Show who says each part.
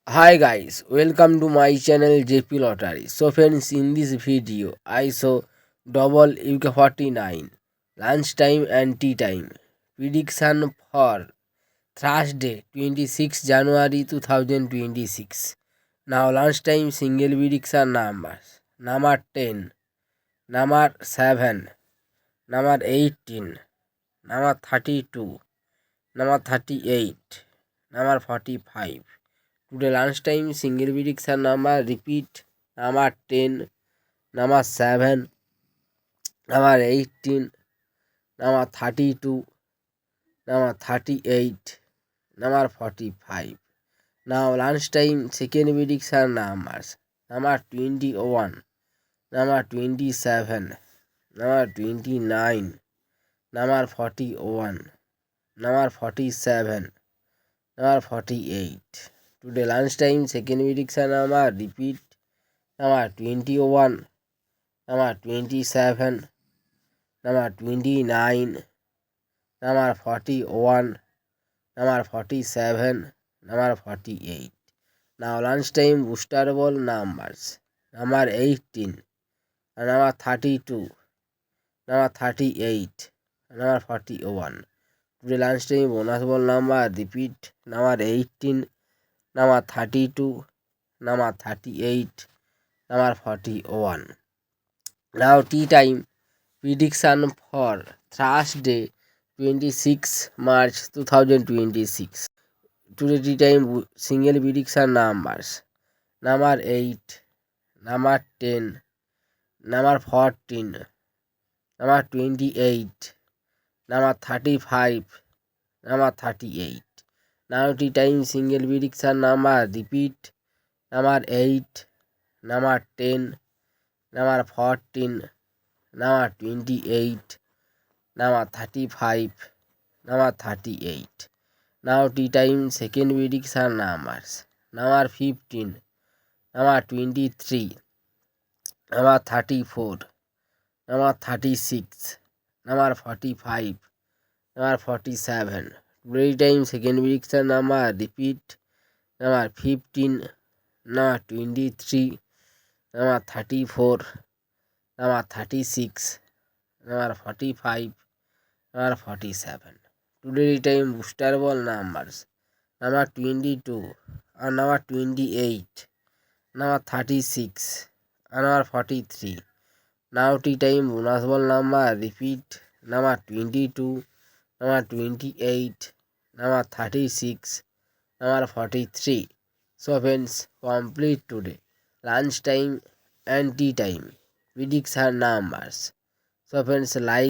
Speaker 1: Hi guys, welcome to my channel JP Lottery. So friends, in this video I show double UK49 lunchtime and tea time prediction for Thursday 26 January 2026. Now lunchtime single prediction numbers: number 10, number 7, number 18, number 32, number 38, number 45. Today lunchtime single prediction number repeat: number 10, number 7, number 18, number 32, number 38, number 45. Now lunchtime second prediction numbers: number 21, number 27, number 29, number 41, number 47, number 48. Today lunchtime second prediction number repeat: number 21, number 27, number 29, number 41, number 47, number 48. Now lunchtime booster ball numbers: number 18, number 32, number 38, number 41. Today lunchtime bonus ball number repeat: number 18, number 32, number 38, number 41. Now tea time prediction for Thursday 26 March 2026. Today tea time single prediction numbers: number 8, number 10, number 14, number 28, number 35, number 38. Now tea time single prediction number repeat: number 8, number 10, number 14, number 28, number 35, number 38. Now tea time second prediction numbers: number 15, number 23, number 34, number 36, number 45, number 47. Today time second prediction number repeat: number 15, number 23, number 34, number 36, number 45, number 47. Today time booster ball numbers: number 22, and number 28, number 36, and number 43. Now tea time bonus ball number repeat: number 22, number 28, number 36, number 43. So friends, complete today lunch time and tea time prediction numbers. So friends, like